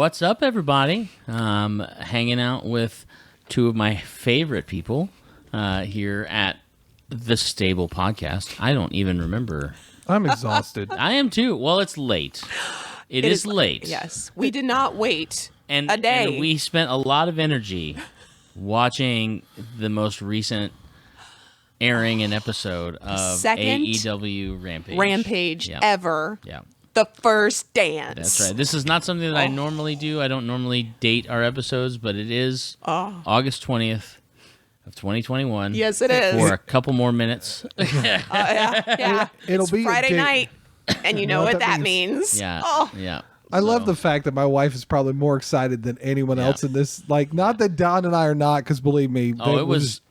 What's up, everybody? Hanging out with two of my favorite people here at the Stable Podcast. I don't even remember. I'm exhausted. I am too. Well, it's late. It is late. Yes. We did not wait and, a day. And we spent a lot of energy watching the most recent airing and episode of AEW Rampage. Ever. Yeah. The First Dance. That's right. This is not something that I normally do. I don't normally date our episodes, but it is August 20th of 2021. Yes, it is. For a couple more minutes. Yeah. It'll be Friday night, and you know what that means. Yeah. Yeah. I love the fact that my wife is probably more excited than anyone else in this. Like, not that Don and I are not, because believe me, it was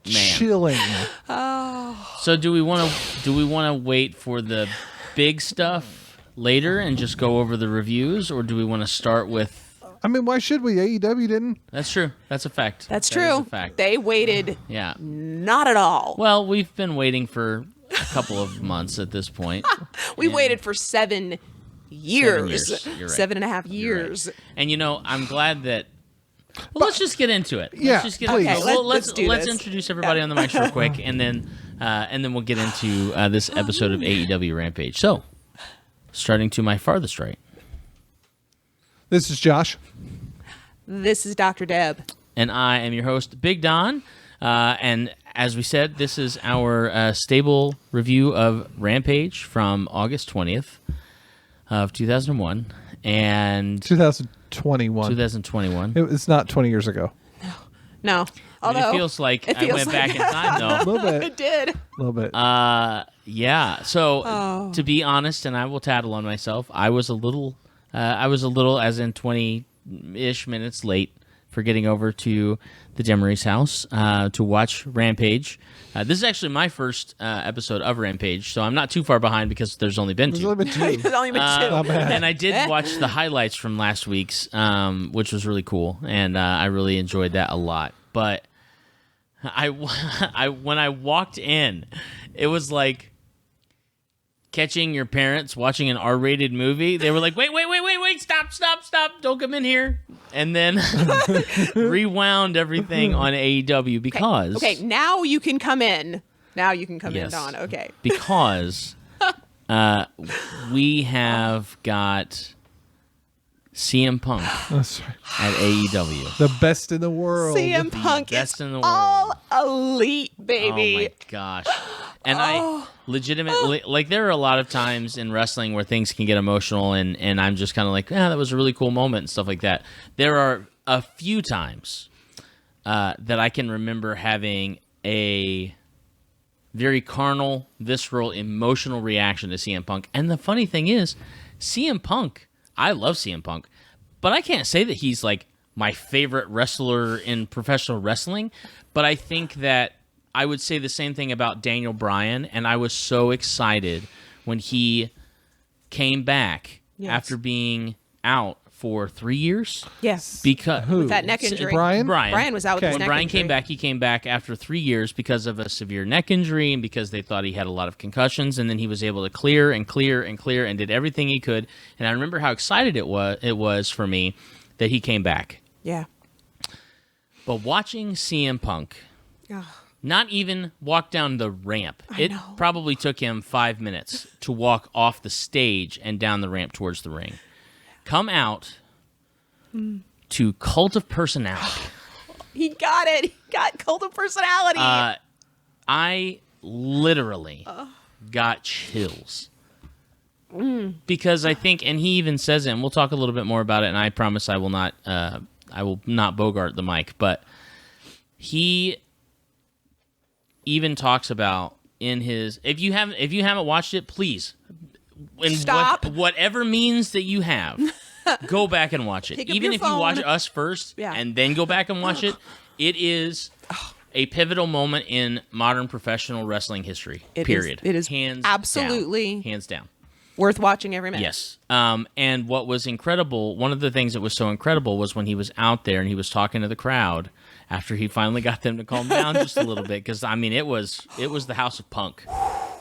chilling. So do we want to wait for the big stuff later and just go over the reviews, or do we want to start with? I mean, why should we? AEW didn't. That's true. That's a fact. That's That true. is a fact. They waited. Yeah. Not at all. Well, we've been waiting for a couple of months at this point. We waited for 7 years. 7 years. You're right. 7.5 years. Right. And I'm glad that. Well, let's just get into it. Yeah, Let's just get please. into it. Okay, Well, let's do let's this. introduce everybody on the mic real quick, and then we'll get into this episode of AEW Rampage. So, starting to my farthest right. This is Josh. This is Dr. Deb. And I am your host, Big Don. And as we said, this is our stable review of Rampage from August 20th of 2001 and 2021. 2021. It's not 20 years ago. No. I mean, Although it feels like I went back in time, A though. little bit. it did. A little bit. Yeah. So to be honest, and I will tattle on myself, I was a little, as in 20-ish minutes late for getting over to the Demaree's house to watch Rampage. This is actually my first episode of Rampage, so I'm not too far behind because there's only been There's two. only been two. It's only been two. Not bad. And I did watch the highlights from last week's, which was really cool, and I really enjoyed that a lot. But when I walked in, it was like catching your parents watching an R-rated movie. They were like, wait, stop, don't come in here. And then rewound everything on AEW because... Okay, now you can come in. Now you can come Yes. in, Don. Okay. Because we have got CM Punk That's right. at AEW. The best in the world. CM Punk best is in the world. all elite, Oh baby. my gosh. And I legitimately, like, there are a lot of times in wrestling where things can get emotional, and I'm just kind of like, that was a really cool moment and stuff like that. There are a few times that I can remember having a very carnal, visceral, emotional reaction to CM Punk. And the funny thing is, CM Punk, I love CM Punk, but I can't say that he's like my favorite wrestler in professional wrestling. But I think that I would say the same thing about Daniel Bryan, and I was so excited when he came back after being out for 3 years. Yes. Because With that neck injury. Brian? Brian was out with his when neck Brian injury. came back, he came back after 3 years because of a severe neck injury and because they thought he had a lot of concussions, and then he was able to clear and did everything he could. And I remember how excited it was for me that he came back. Yeah. But watching CM Punk not even walk down the ramp. It probably took him 5 minutes to walk off the stage and down the ramp towards the ring. Come out to Cult of Personality. He got it. He got Cult of Personality. I literally got chills. Because I think, and he even says it, and we'll talk a little bit more about it, and I promise I will not bogart the mic, but he even talks about in his, if you haven't watched it, please, in Stop. whatever means that you have, go back and watch it. Pick up Even your if you watch phone. us first Yeah. and then go back and watch it, it is a pivotal moment in modern professional wrestling history. It is- period. it is hands absolutely down. Hands down. Worth watching every minute. Yes. And what was incredible, one of the things that was so incredible was when he was out there and he was talking to the crowd after he finally got them to calm down just a little bit. Because, I mean, it was the House of Punk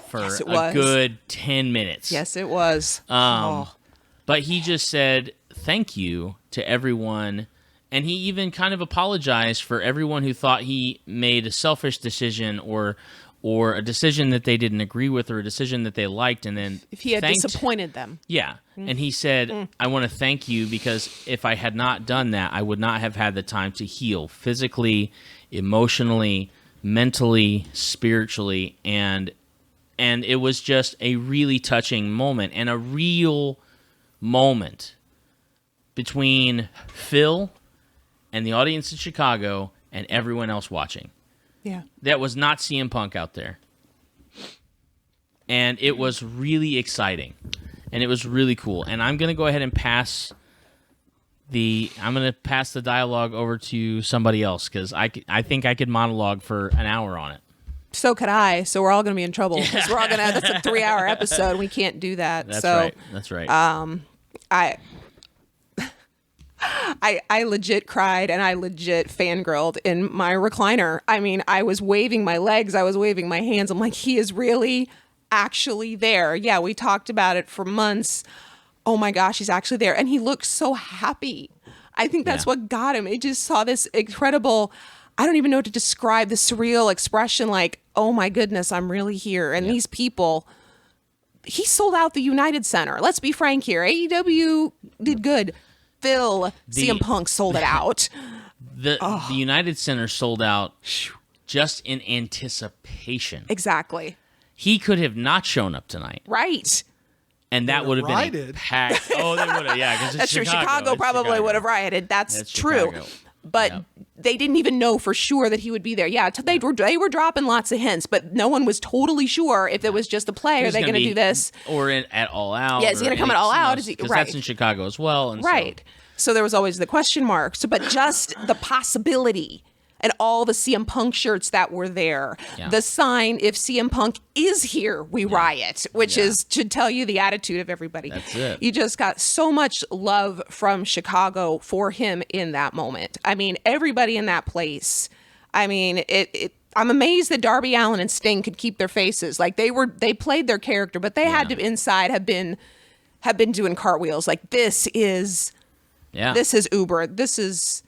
for Yes, it a was. good 10 minutes. Yes, it was. But he just said, thank you to everyone. And he even kind of apologized for everyone who thought he made a selfish decision or a decision that they didn't agree with or a decision that they liked, and then If he had disappointed them. Yeah. And he said, I want to thank you because if I had not done that, I would not have had the time to heal physically, emotionally, mentally, spiritually, and it was just a really touching moment and a real moment between Phil and the audience in Chicago and everyone else watching. Yeah. That was not CM Punk out there. And it was really exciting. And it was really cool. And I'm going to go ahead and pass the dialogue over to somebody else because I think I could monologue for an hour on it. So could I. So we're all going to be in trouble because we're all going to. That's a 3-hour episode. We can't do that. That's so, right. That's right. I legit cried and I legit fangirled in my recliner. I mean, I was waving my legs. I was waving my hands. I'm like, he is really actually there. Yeah, we talked about it for months. Oh my gosh, he's actually there. And he looked so happy. I think that's what got him. It just saw this incredible, I don't even know how to describe the surreal expression like, oh my goodness, I'm really here. And these people, he sold out the United Center. Let's be frank here. AEW did good. Phil, CM Punk sold it out. The United Center sold out just in anticipation. Exactly. He could have not shown up tonight. Right. And that would have been rioted. Packed. Oh, they would have, yeah. Because That's true. Chicago probably would have rioted. That's true. Chicago. But they didn't even know for sure that he would be there. Yeah, they were dropping lots of hints, but no one was totally sure if it was just a play. Are they going to do this? Or at All Out. Yeah, is he going to come at All Out? Because that's in Chicago as well. And right. So there was always the question mark. So, but just the possibility and all the CM Punk shirts that were there. Yeah. The sign, if CM Punk is here, we riot, which should tell you the attitude of everybody. That's it. You just got so much love from Chicago for him in that moment. I mean, everybody in that place. I mean, I'm amazed that Darby Allin and Sting could keep their faces. Like they played their character, but they had to inside have been doing cartwheels. Like this is Uber. This is,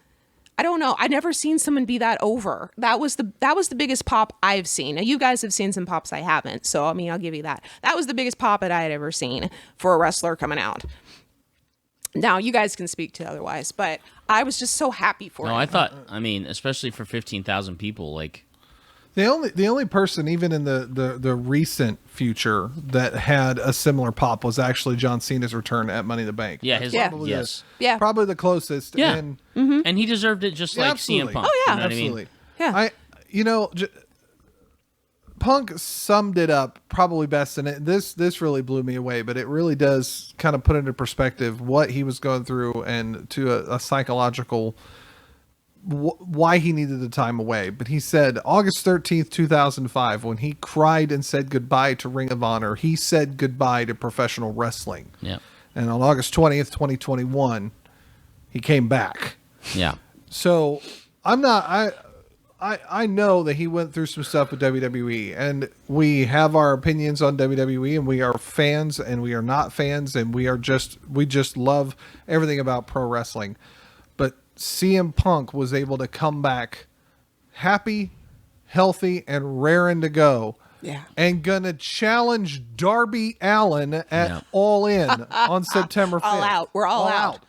I don't know. I've never seen someone be that over. That was the biggest pop I've seen. Now you guys have seen some pops I haven't. So, I mean, I'll give you that. That was the biggest pop that I had ever seen for a wrestler coming out. Now you guys can speak to otherwise, but I was just so happy for him. No, I thought, I mean, especially for 15,000 people, like, the only person, even in the recent future, that had a similar pop was actually John Cena's return at Money in the Bank. Yeah, probably the closest. Yeah, and, and he deserved it just like CM Punk. Oh yeah, you know absolutely. I mean? Punk summed it up probably best, and this really blew me away. But it really does kind of put into perspective what he was going through and to a psychological. Why he needed the time away. But he said August 13th, 2005, when he cried and said goodbye to Ring of Honor, he said goodbye to professional wrestling. Yeah. And on August 20th, 2021, he came back. Yeah. So I know that he went through some stuff with WWE, and we have our opinions on WWE, and we are fans and we are not fans, and we just love everything about pro wrestling. But CM Punk was able to come back happy, healthy, and raring to go. Yeah. And gonna challenge Darby Allin at All In on September 5th. All out. We're all out.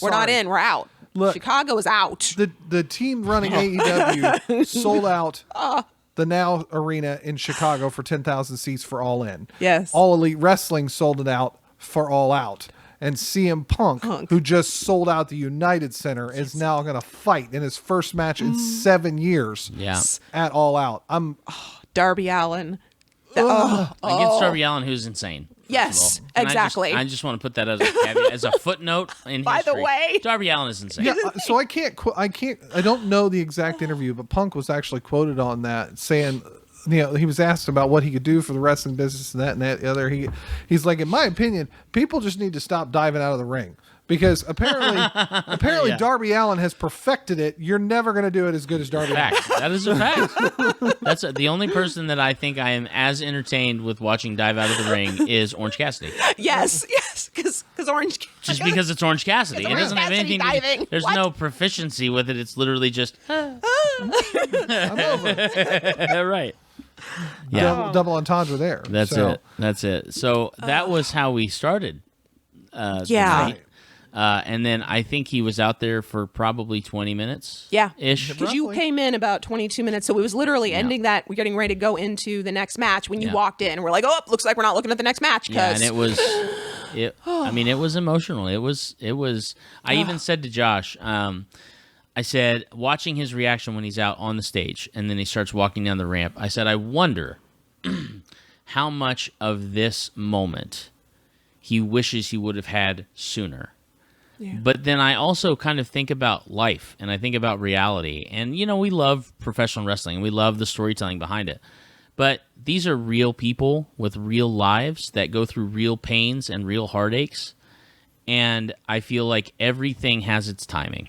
We're not in. We're out. Look, Chicago is out. The team running AEW sold out the Now Arena in Chicago for 10,000 seats for All In. Yes. All Elite Wrestling sold it out for All Out. And CM Punk, who just sold out the United Center, is now going to fight in his first match in 7 years at All Out. Darby Allin. Against Darby Allin, who's insane. Yes, exactly. I just want to put that as a caveat, as a footnote in By history. the way, Darby Allin is insane. Yeah, so I don't know the exact interview, but Punk was actually quoted on that saying, he was asked about what he could do for the wrestling business and that other. He's like, in my opinion, people just need to stop diving out of the ring. Because apparently Darby Allin has perfected it. You're never going to do it as good as Darby Allin. That is a fact. That's the only person that I think I am as entertained with watching dive out of the ring is Orange Cassidy. Yes. Because Orange. Just because it's Orange Cassidy. It doesn't have anything to diving. do. There's What? no proficiency with it. It's literally just I'm over. right. Yeah. Double entendre there. That's So, it. That's it. So that was how we started. The Yeah. night. And then I think he was out there for probably 20 minutes. Yeah. Ish. Because you came in about 22 minutes, so it was literally ending that. We're getting ready to go into the next match when you Yeah. walked in. We're like, oh, looks like we're not looking at the next match. Yeah, and Because it was. I mean, it was emotional. It was. I even said to Josh, I said, watching his reaction when he's out on the stage, and then he starts walking down the ramp. I said, I wonder how much of this moment he wishes he would have had sooner. Yeah. But then I also kind of think about life, and I think about reality. And, we love professional wrestling. We love the storytelling behind it. But these are real people with real lives that go through real pains and real heartaches. And I feel like everything has its timing.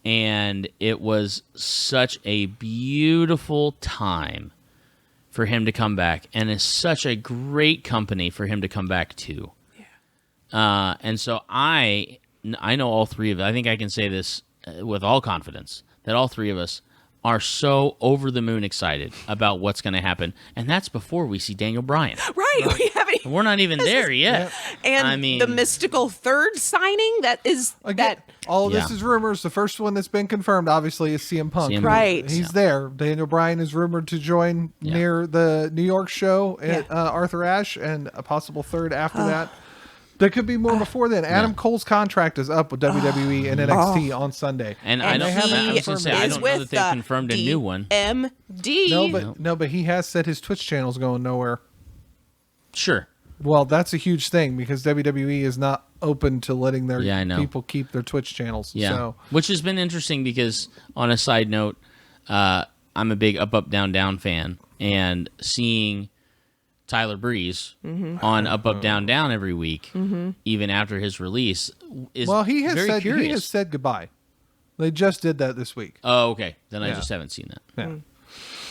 And it was such a beautiful time for him to come back. And it's such a great company for him to come back to. And so I know all three of us. I think I can say this with all confidence, that all three of us are so over the moon excited about what's going to happen. And that's before we see Daniel Bryan. right, we haven't. We're not even there yet. And I mean, the mystical third signing that is Again, that. all of this Yeah. is rumors. The first one that's been confirmed, obviously, is CM Punk. CM Punk. Right. He's there. Daniel Bryan is rumored to join near the New York show at Yeah. Arthur Ashe, and a possible third after that. There could be more before then. Adam Cole's contract is up with WWE and NXT on Sunday. And I And don't. he I was going to say I is don't know that with they've confirmed a new one. MD. No, but he has said his Twitch channel's going nowhere. Sure. Well, that's a huge thing because WWE is not open to letting their Yeah, I know. people keep their Twitch channels. Yeah. So Which has been interesting because, on a side note, I'm a big Up Down Down fan, and seeing Tyler Breeze on Up Down Down every week, even after his release, is he has very said curious. he has said goodbye. They just did that this week. Oh, okay. Then I Yeah. just haven't seen that. Yeah.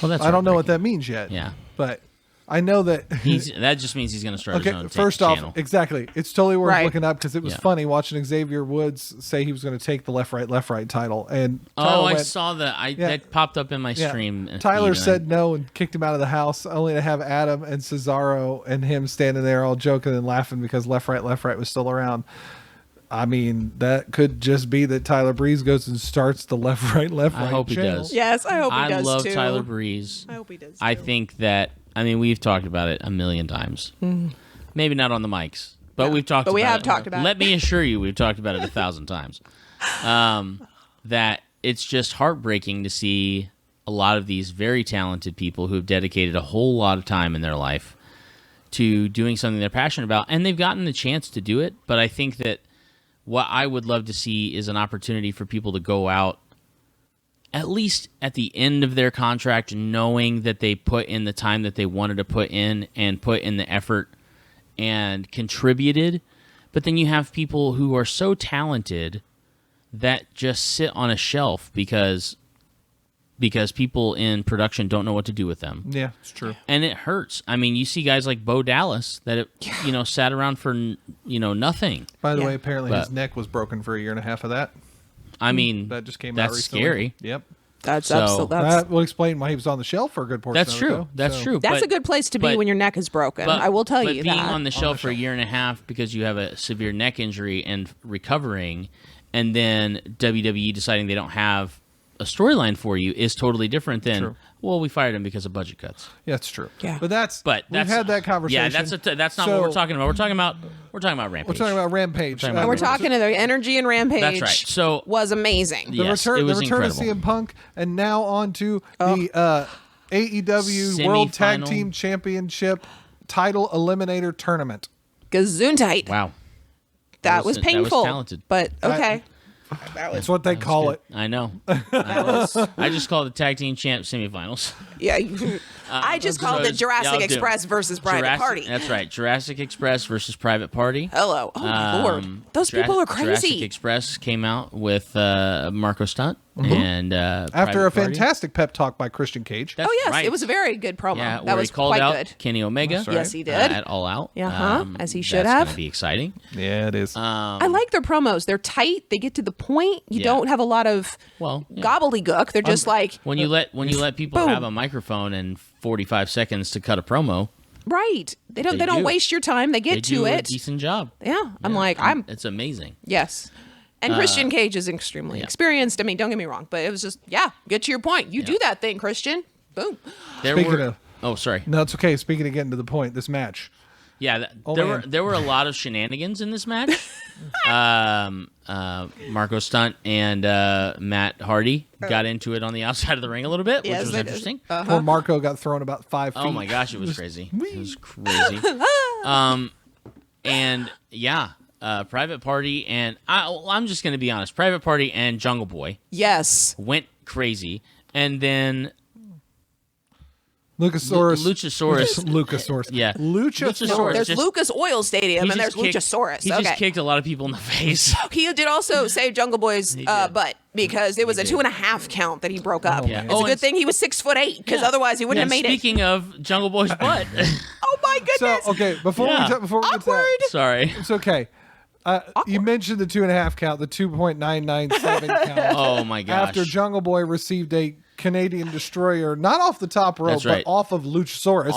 Well, that's I don't know what heartbreaking. that means yet. Yeah. But I know that That just means he's going to start his okay, own first channel. off, exactly. It's totally worth Right. looking up because it was Yeah. funny watching Xavier Woods say he was going to take the left right title, and Oh, Tyler I went, saw that. Yeah. That popped up in my yeah. stream. Tyler feed, and said no and kicked him out of the house, only to have Adam and Cesaro and him standing there all joking and laughing because left right was still around. I mean, that could just be that Tyler Breeze goes and starts the left right I hope he channel. does. Yes, I hope he I does love too. Tyler Breeze. I hope he does. I too. think that, we've talked about it a million times. Maybe not on the mics, but we've talked But about we it. have talked about Let it. me assure you, we've talked about it 1,000 times. That it's just heartbreaking to see a lot of these very talented people who have dedicated a whole lot of time in their life to doing something they're passionate about, and they've gotten the chance to do it. But I think that what I would love to see is an opportunity for people to go out at least at the end of their contract, knowing that they put in the time that they wanted to put in and put in the effort and contributed. But then you have people who are so talented that just sit on a shelf because people in production don't know what to do with them. Yeah, it's true. And it hurts. You see guys like Bo Dallas that sat around for nothing. By the Yeah. way, apparently But- his neck was broken for a year and a half of that. That just came out that's recently. scary. Yep. That's So- absolutely that's That will explain why he was on the shelf for a good portion That's of it, true. though. That's So- true. that's But- a good place to be but- when your neck is broken. But- I will tell but you being that. on the shelf for a year and a half because you have a severe neck injury and recovering, and then WWE deciding they don't have a storyline for you is totally different than, True. well, we fired him because of budget cuts. Yeah, it's true. Yeah. But But we've that's, had that conversation. Yeah, that's not So- what we're talking about. We're talking about Rampage. We're talking about Rampage. talking about and we're Rampage. talking to the energy and Rampage. That's right. So was amazing. Yeah. Yes, it the was return incredible. of CM Punk, and now on to the AEW World Tag Semifinal. Team Championship title eliminator tournament. Gesundheit. wow, That was that was painful. talented. But okay. That's what they call it. I know. I just call it the tag team champ semifinals. Yeah. I just called it Jurassic Express versus Private Party. That's right. Jurassic Express versus Private Party. Hello. Oh, my Lord. Those people are crazy. Jurassic Express came out with Marco Stunt and after a fantastic pep talk by Christian Cage. That's yes, right. it was a very good promo. Yeah, that was he called quite out good. Kenny Omega. Yes, he did. At All Out. As he should that's have. Going to be exciting. Yeah, it is. I like their promos. They're tight. They get to the point. You don't have a lot of gobbledygook. They're just like when you let people boom. have a microphone and 45 seconds to cut a promo. Right. They don't waste your time. They get They to do it. a decent job. Yeah. It's amazing. Yes. And Christian Cage is extremely experienced. I mean, don't get me wrong, but it was just, get to your point. You do that thing, Christian. Boom. Sorry. No, it's okay. Speaking of getting to the point, this match. Yeah, there were a lot of shenanigans in this match. Marco Stunt and Matt Hardy got into it on the outside of the ring a little bit, which was interesting. Poor Marco got thrown about 5 feet. Oh my gosh, it was crazy. It was crazy. Private Party and I'm just going to be honest. Private Party and Jungle Boy went crazy, and then Luchasaurus. Luchasaurus. Yeah. Luchasaurus. There's Lucas Oil Stadium, and there's Luchasaurus. He just kicked a lot of people in the face. He did also save Jungle Boy's butt because it was a 2.5 count that he broke up. Yeah. It's a good thing he was 6'8" because otherwise he wouldn't have made it. Speaking of Jungle Boy's butt. Oh my goodness. So, okay, before we get to that. Sorry. It's okay. You mentioned the 2.5 count, the 2.997 count. Oh my gosh. After Jungle Boy received a Canadian Destroyer, not off the top rope, but off of Luchasaurus.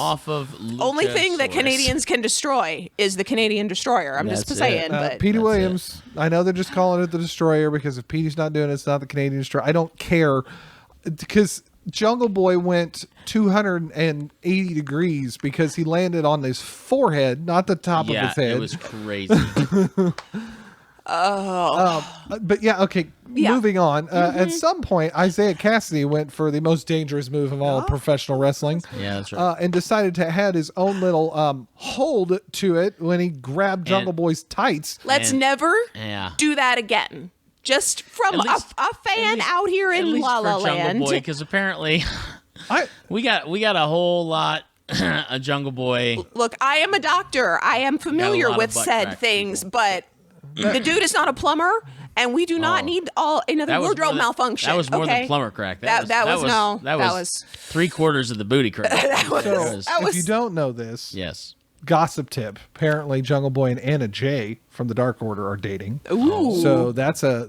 Only thing that Canadians can destroy is the Canadian Destroyer. I'm just saying. But Petey Williams, I know they're just calling it the Destroyer because if Petey's not doing it, it's not the Canadian Destroyer. I don't care because Jungle Boy went 280 degrees because he landed on his forehead, not the top of his head. It was crazy. But okay. Moving on. At some point, Isaiah Cassidy went for the most dangerous move of all professional wrestling. Yeah, that's right. And decided to have his own little hold to it when he grabbed Jungle Boy's tights. Let's never do that again. Just from a fan out here in La La Land. Jungle Boy, because apparently we got a whole lot of Jungle Boy. Look, I am a doctor. I am familiar with said things, but the dude is not a plumber, and we do not need another wardrobe malfunction. That was more than plumber crack. That was 3/4 of the booty crack. If you don't know this, gossip tip. Apparently, Jungle Boy and Anna Jay from the Dark Order are dating. Ooh. So that's a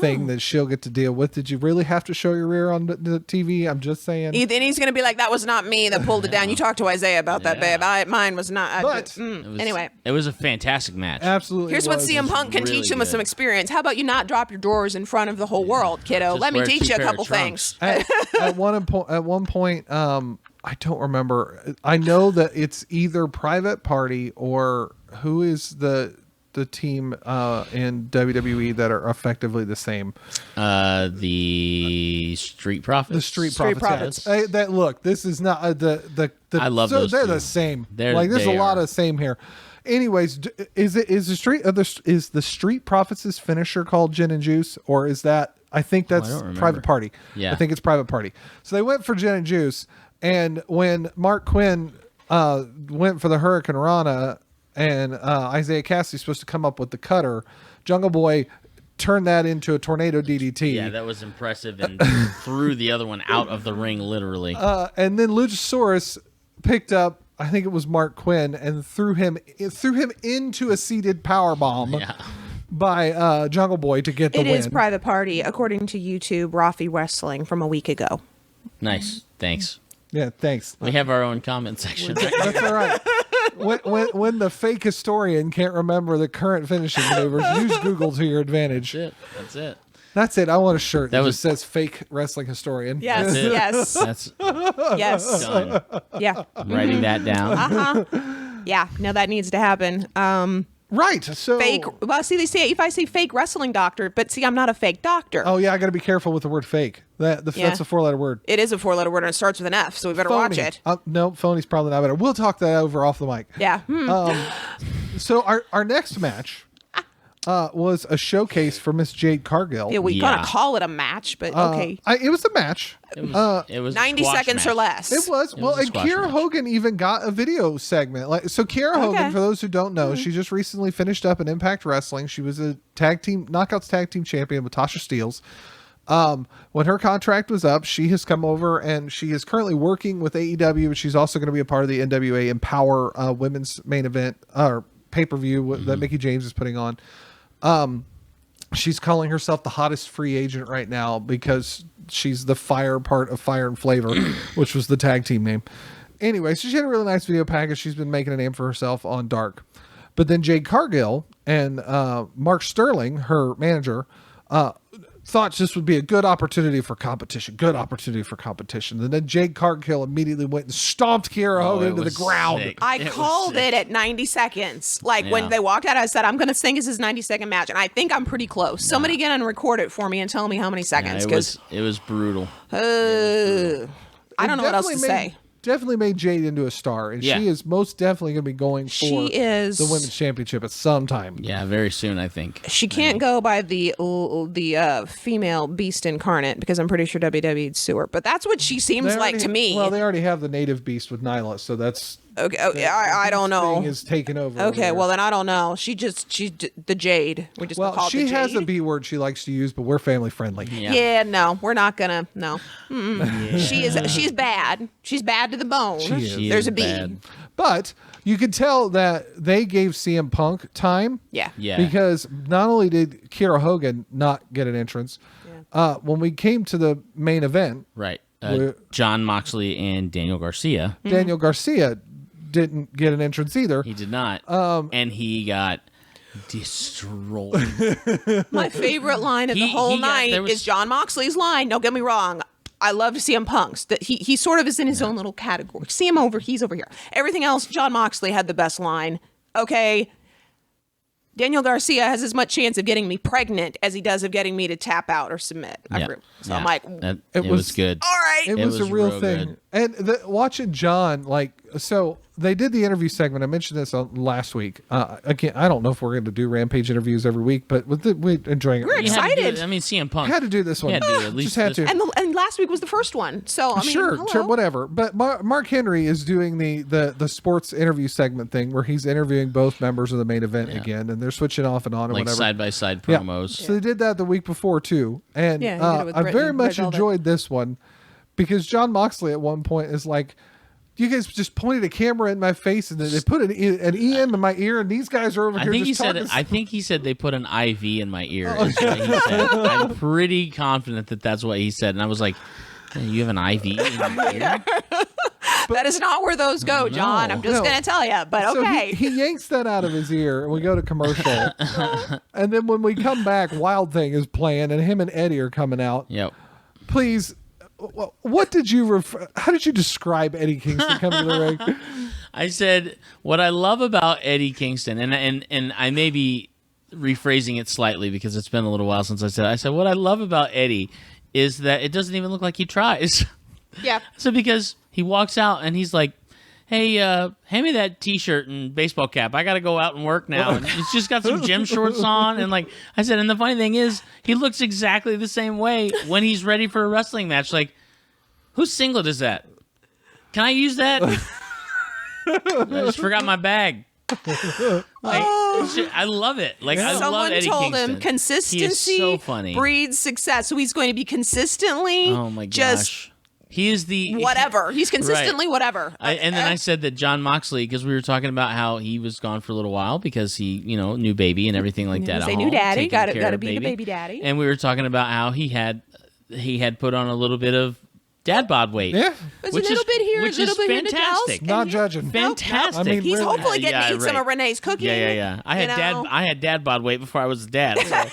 thing that she'll get to deal with. Did you really have to show your rear on the TV? I'm just saying. Then he's going to be like, that was not me that pulled it down. You talked to Isaiah about that, babe. Mine was not. Anyway. It was a fantastic match. Absolutely. Here's what CM Punk can teach him with some experience. How about you not drop your drawers in front of the whole world, kiddo? Let me teach you a couple things. At one point, I don't remember. I know that it's either Private Party or who is the team in WWE that are effectively the same. The Street Profits. The Street Profits. Look, this is not the. I love those. They're two. the same. There's a lot of same here. Anyways, is the Street Profits' finisher called Gin and Juice, or is that? I think that's Private Party. Yeah, I think it's Private Party. So they went for Gin and Juice, and when Mark Quinn went for the Hurricane Rana. And Isaiah Cassidy's supposed to come up with the cutter. Jungle Boy turned that into a tornado DDT. Yeah, that was impressive and threw the other one out of the ring, literally. And then Luchasaurus picked up, I think it was Mark Quinn, and threw him into a seated powerbomb by Jungle Boy to get the win. It is Private Party, according to YouTube, Rafi Wrestling from a week ago. Nice. Thanks. Yeah, thanks. We have our own comment section. That's all right. When the fake historian can't remember the current finishing maneuvers, use Google to your advantage. That's it. I want a shirt that just says "fake wrestling historian." Yes, yes. Yes. Done. Yeah. I'm writing that down. Yeah. No, that needs to happen. Right. So fake. Well, see, they say if I say fake wrestling doctor, but see, I'm not a fake doctor. Oh yeah, I got to be careful with the word fake. That's a 4-letter word. It is a 4-letter word, and it starts with an F, so we better watch it. No, phony's probably not better. We'll talk that over off the mic. Yeah. So our next match was a showcase for Miss Jade Cargill. Yeah, we're gonna call it a match, but okay. It was a match. It was 90 seconds or less. It was. Well, a and squash Kiera match. Hogan even got a video segment. So Kiera Hogan, for those who don't know, she just recently finished up in Impact Wrestling. She was a Knockouts tag team champion with Tasha Steelz. When her contract was up, she has come over and she is currently working with AEW, but she's also going to be a part of the NWA Empower women's main event or pay-per-view that Mickie James is putting on. She's calling herself the hottest free agent right now because she's the fire part of Fire and Flavor, which was the tag team name. Anyway, so she had a really nice video package. She's been making a name for herself on Dark. But then Jade Cargill and Mark Sterling, her manager, thought this would be a good opportunity for competition. And then Jade Cargill immediately went and stomped Kiera Hogan into the ground. Sick. I called it at 90 seconds. Like when they walked out, I said, I'm going to think this is 90-second match. And I think I'm pretty close. Somebody get on record it for me and tell me how many seconds. It was brutal. I don't know what else to say. Definitely made Jade into a star, and she is most definitely going to be going for the women's championship at some time. Yeah, very soon, I think. She can't go by the female beast incarnate because I'm pretty sure WWE'd sue her. But that's what she seems like to me. Well, they already have the native beast with Nyla, so that's okay. I don't know. Is taken over. Okay, well then I don't know. She's the Jade. We just call it the Jade. She has a B word she likes to use, but we're family friendly. Yeah, no, we're not gonna. No, she's bad. She's bad to the bone. There's a B. Bad. But you could tell that they gave CM Punk time. Yeah. Because not only did Kiera Hogan not get an entrance, when we came to the main event, Right. John Moxley and Daniel Garcia. Daniel Garcia didn't get an entrance either. He did not. And he got destroyed. My favorite line of the whole night is John Moxley's line. Don't get me wrong. I love CM Punk's. That he sort of is in his own little category. See him over, he's over here. Everything else, John Moxley had the best line. Okay. Daniel Garcia has as much chance of getting me pregnant as he does of getting me to tap out or submit. So I'm like, it was good. All right. It was a real thing. Good. And watching John, so they did the interview segment. I mentioned this last week. Again, I don't know if we're going to do Rampage interviews every week, but we're enjoying it. We're excited. CM Punk. I had to do this one. At least just had to. And last week was the first one. So, I mean, sure, hello. whatever. But Mark Henry is doing the sports interview segment thing where he's interviewing both members of the main event again, and they're switching off and on and whatever. Side-by-side promos. So they did that the week before, too. And I very much enjoyed this one because John Moxley at one point is like, you guys just pointed a camera in my face and then they put an EM in my ear, and these guys are over here just talking. I think he said they put an IV in my ear. Is what he said. I'm pretty confident that that's what he said, and I was like, hey, "You have an IV in your ear?" That is not where those go, John. I'm just going to tell you, but okay. So he yanks that out of his ear, and we go to commercial. And then when we come back, Wild Thing is playing, and him and Eddie are coming out. Yep. Please, what did you how did you describe Eddie Kingston coming to the ring? I said what I love about Eddie Kingston, and I may be rephrasing it slightly because it's been a little while since I said what I love about Eddie is that it doesn't even look like he tries. Yeah. So because he walks out and he's like, hey, hand me that T-shirt and baseball cap. I got to go out and work now. And he's just got some gym shorts on. And like I said, and the funny thing is, he looks exactly the same way when he's ready for a wrestling match. Like, whose singlet is that? Can I use that? I just forgot my bag. I love it. Like I love Eddie Kingston. Someone told him consistency He is so funny. breeds success. So he's going to be consistently just he is the whatever. He's consistently right. whatever. And then I said that John Moxley, because we were talking about how he was gone for a little while because he, new baby and everything like that. Say new daddy, got to be the baby daddy. And we were talking about how he had put on a little bit of dad bod weight. Yeah, it's a little bit here, a little bit fantastic. Not judging. Fantastic. I mean, he's really. hopefully getting to eat some of Renee's cooking. Yeah. I had dad bod weight before I was a dad. So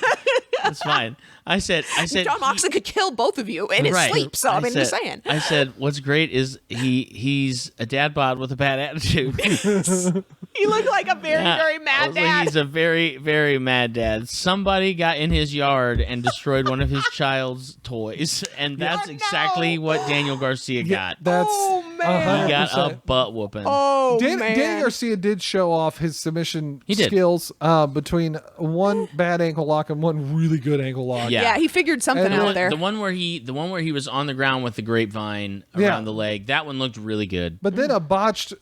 that's fine. I said John Moxley could kill both of you in his sleep. So I'm just saying. I said what's great is he's a dad bod with a bad attitude. He looked like a very, very mad dad. He's a very, very mad dad. Somebody got in his yard and destroyed one of his child's toys, and that's exactly what Daniel Garcia got. That's oh man! He got a 100%. butt whooping. Oh, Danny man. Garcia did show off his submission He did. skills between one bad ankle lock and one really good ankle lock. Yeah. Yeah, he figured something And out there. The one where he was on the ground with the grapevine around Yeah. the leg. That one looked really good. But then a botched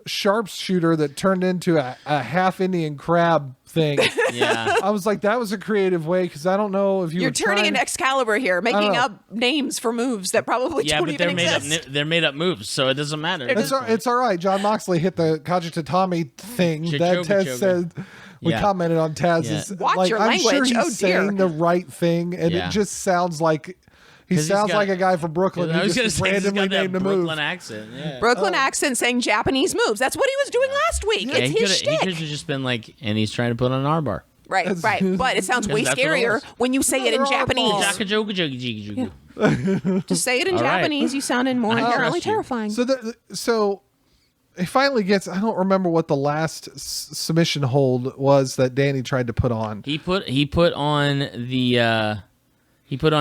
sharpshooter that turned into a half Indian crab thing. Yeah. I was like, that was a creative way because I don't know if You're were turning trying- an Excalibur here, making know. up names for moves that probably Yeah, don't but they're even made exist. up. They're made up moves, so it doesn't matter. It's all right. John Moxley hit the Kajitatami thing that Chichoga Taz choga. said. We Yeah. commented on Taz's. Yeah. Watch like, your I'm sure language. he's Oh, dear. saying the right thing, and Yeah. it just sounds like he 'Cause he's sounds got- like a guy from Brooklyn I who was gonna just say he's randomly got that named a Brooklyn move. accent. Yeah. Brooklyn accent saying Japanese moves. That's what he was doing last week. Yeah, It's he his could have shtick. just been like, and he's trying to put on an armbar. Right, right. But it sounds way That's what it scarier was. when you say it in They're all Japanese. balls. Jaka joga joga jiga joga. Just say it in All right. Japanese. You sounded more I trust inherently you. terrifying. So he finally gets. I don't remember what the last submission hold was that Danny tried to put on. He put on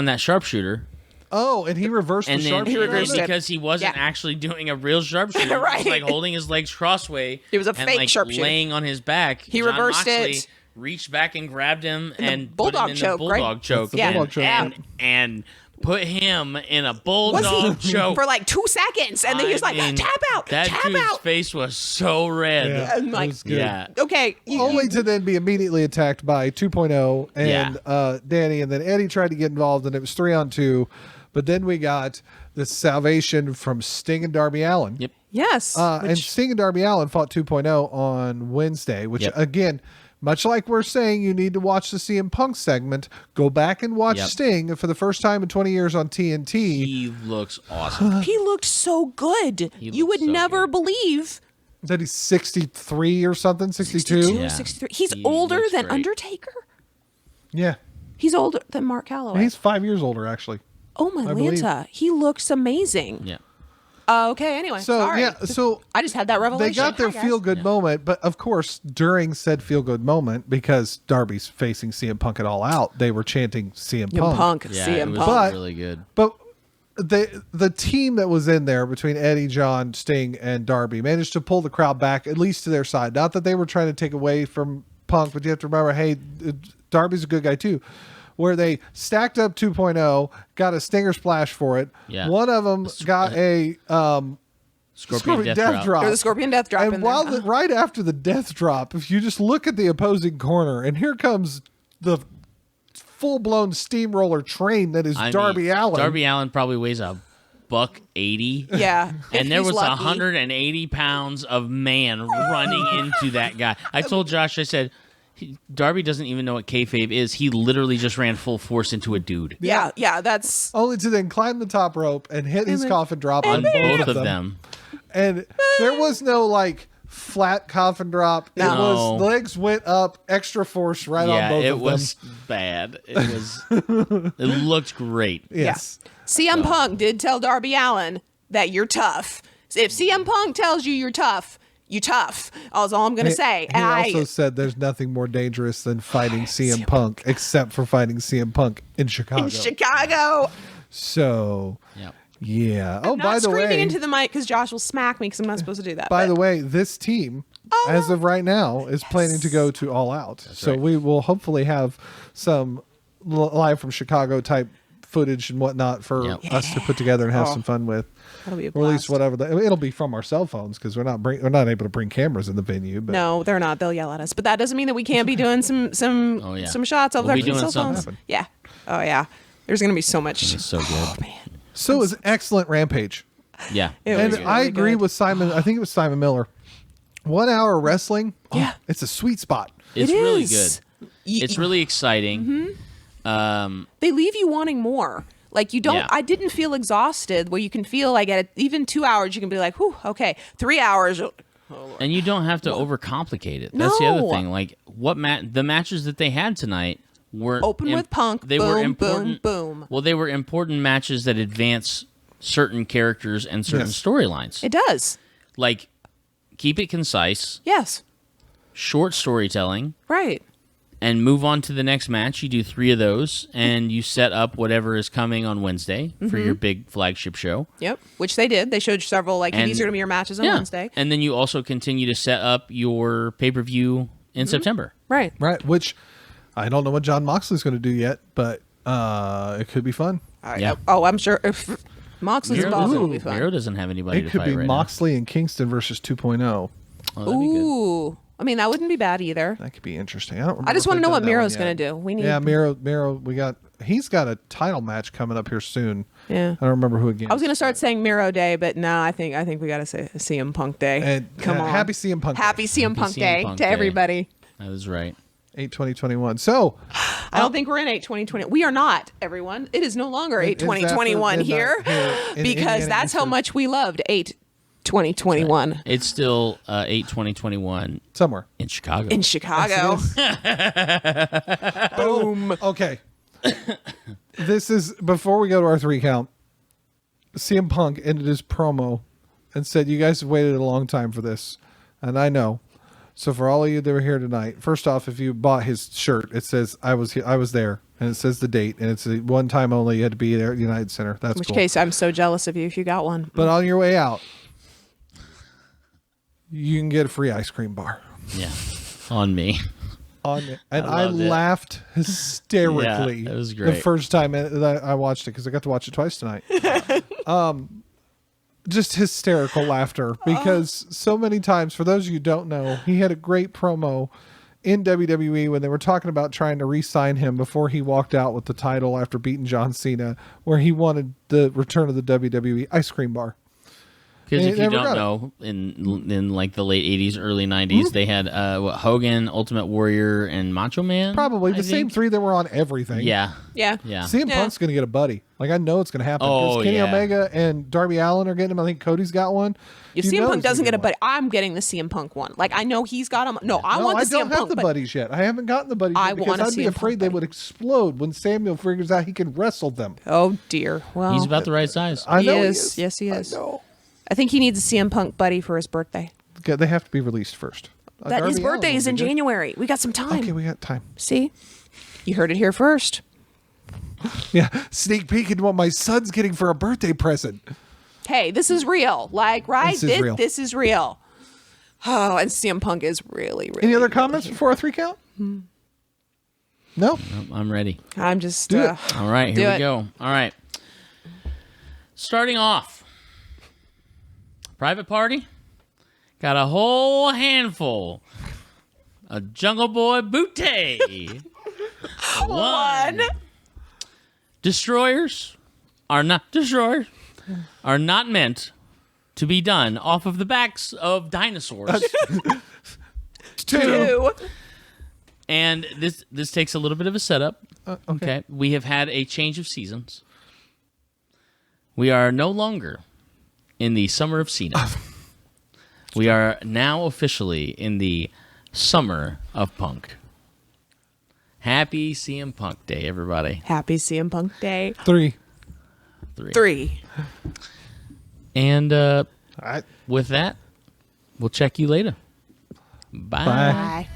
that sharpshooter, Oh, and he reversed and the then sharpshooter. reversed it. because he wasn't Yeah. actually doing a real sharpshooter, Right. he was like holding his legs crossway. It was a and fake like sharpshooter. laying on his back. He John reversed Moxley it. reached back and grabbed him the and bulldog put him in choke, the right? bulldog choke. That's the bulldog choke. And put him in a Was bulldog he choke for like 2 seconds, and then he was like, mean, "Tap out, That tap dude's out." face was so red. Yeah, I'm it like, was good. Yeah. Okay, Only to then be immediately attacked by 2.0 and Yeah. Danny, and then Eddie tried to get involved, and it was 3-on-2. But then we got the salvation from Sting and Darby Allin. Yep. yes, And Sting and Darby Allin fought 2.0 on Wednesday, which Yep. again, much like we're saying, you need to watch the CM Punk segment. Go back and watch Yep. Sting for the first time in 20 years on TNT. He looks awesome. he looked so good. He You would looked so never good. believe. That he's 63 or something, 62. Yeah. 63. He's He older looks than great. Undertaker. Yeah. He's older than Mark Calloway. He's 5 years older, actually. Oh my I believe. Lanta, he looks amazing. Yeah. Okay, anyway. So, sorry. yeah, so I just had that revelation. they got their Hi, guys. feel good moment, but of course, during said feel good moment, because Darby's facing CM Punk at All Out, they were chanting CM CM Punk, Yeah, CM it was Punk. But- really good. But the team that was in there between Eddie, John, Sting, and Darby managed to pull the crowd back at least to their side. Not that they were trying to take away from Punk, but you have to remember, hey, Darby's a good guy too. Where they stacked up 2.0, got a stinger splash for it. Yeah. One of them got a Scorpion Death Drop. There's a Scorpion Death Drop And in while there. right after the death drop, if you just look at the opposing corner, and here comes the full-blown steamroller train that is I Darby mean, Allin. Darby Allin probably weighs $180. Yeah. if And there he's was lucky. 180 pounds of man running into that guy. I told Josh, I said, Darby doesn't even know what kayfabe is. He literally just ran full force into a dude. Yeah, yeah, that's Only to then climb the top rope and hit his coffin drop on On both of them. And there was no like flat coffin drop. It No. was legs went up, extra force right on Yeah, both it of was them. bad. It was. It looked great. Yes. CM Punk did tell Darby Allin that you're tough. If CM Punk tells you tough. That's all I'm going to say. He also said there's nothing more dangerous than fighting CM Punk, except for fighting CM Punk in Chicago. in Chicago. So, Yep. yeah. Oh, Not by the screaming way, into the mic because Josh will smack me because I'm not supposed to do that. by but- the way, this team, as of right now, is planning to go to All Out. So right. we will hopefully have some live from Chicago type footage and whatnot for Yep. us to put together and have some fun with. That'll be a Or at least blast. whatever. It'll be from our cell phones because we're not able to bring cameras in the venue. But No, they're not. They'll yell at us. But that doesn't mean that we can't be doing some Oh, yeah. some shots over We'll there be with doing cell phones. something. Yeah. Oh yeah. There's gonna be so much. It's so good. so is excellent Rampage. Yeah. It And was I really agree good. with Simon. I think it was Simon Miller. 1 hour wrestling. Yeah. It's a sweet spot. It's It really is. good. It's really exciting. They leave you wanting more. Like you don't. Yeah. I didn't feel exhausted. Where you can feel like at even 2 hours, you can be like, "Whew, okay." 3 hours. And you don't have to overcomplicate it. That's the other No. thing. Like the matches that they had tonight were Open with Punk, They were boom, important. boom, boom. Well, they were important matches that advance certain characters and certain Yes. storylines. It does. Like keep it concise, Yes. short storytelling, Right. and move on to the next match. You do 3 of those, and you set up whatever is coming on Wednesday for your big flagship show. Yep, which they did. They showed several, like, these are going to be your matches on Wednesday. And then you also continue to set up your pay-per-view in September. Right. Right, which I don't know what John Moxley's going to do yet, but it could be fun. Yeah. Oh, I'm sure if Moxley's involved, it'll be fun. Miro doesn't have anybody It to could fight be right Moxley and Kingston versus 2.0. now. Oh, that'd be good. Ooh. I mean, that wouldn't be bad either. That could be interesting. I don't remember. I just if want to they've know done what that one Miro's yet. going to do. We need. Yeah, Miro. He's got a title match coming up here soon. Yeah. I don't remember who again. I was going to start saying Miro Day, but no, I think we got to say CM Punk Day. And Come on. happy CM Punk. Happy CM Punk CM Day Punk to Day. everybody. That is right. 8/20/21. So I don't think we're in 8/20/20. We are not, everyone. It is no longer It is 8/20/21 after here midnight here in because Indiana that's how Eastern. much we loved 8/20/21 It's still 8/20/21 somewhere. in Chicago. in Chicago. Boom. Okay. This is before we go to our 3 count. CM Punk ended his promo and said, "You guys have waited a long time for this, and I know." So for all of you that were here tonight, first off, if you bought his shirt, it says I was there, and it says the date, and it's a one time only. You had to be there at the United Center. That's In which cool. case, I'm so jealous of you if you got one. But on your way out, you can get a free ice cream bar. Yeah. On me. And I loved it. laughed hysterically. Yeah, it was the great. first time that I watched it because I got to watch it twice tonight. Just hysterical laughter because so many times, for those of you who don't know, he had a great promo in WWE when they were talking about trying to re-sign him before he walked out with the title after beating John Cena, where he wanted the return of the WWE ice cream bar. Because They if you never don't got it. know, in like the late 80s, early 90s, they had Hogan, Ultimate Warrior, and Macho Man. Probably I the same think. 3 that were on everything. Yeah. Yeah. Yeah. CM Yeah. Punk's going to get a buddy. Like, I know it's going to happen. 'Cause Oh, Kenny yeah. Omega and Darby Allin are getting him. I think Cody's got one. If You CM know Punk he's gonna doesn't get a one. buddy, I'm getting the CM Punk one. Like, I know he's got him. No, I No, want the I CM don't have Punk. the but buddies yet. I haven't gotten the buddies I yet want because a I'd be CM Punk afraid they buddy. would explode when Samuel figures out he can wrestle them. Oh, dear. Well, He's about the right size. I know he is. Yes, he is. I know. I think he needs a CM Punk buddy for his birthday. Okay, they have to be released first. That his Darby birthday Allin is would in be good. January. We got some time. Okay, we got time. See? You heard it here first. Yeah, sneak peek into what my son's getting for a birthday present. Hey, this is real. Like, right? This is real. This is real. Oh, and CM Punk is really, really. Any other really- comments before our 3 count? No? I'm ready. I'm just. Do it. All right, Do here it. we go. All right. Starting off, Private Party got a whole handful of Jungle Boy Booty. One. Destroyers are not meant to be done off of the backs of dinosaurs. 2. And this takes a little bit of a setup. Okay. We have had a change of seasons. We are no longer in the summer of Cena. We are now officially in the summer of Punk. Happy CM Punk Day, everybody. Happy CM Punk Day. 3. 3. And All right. with that, we'll check you later. Bye. Bye. Bye.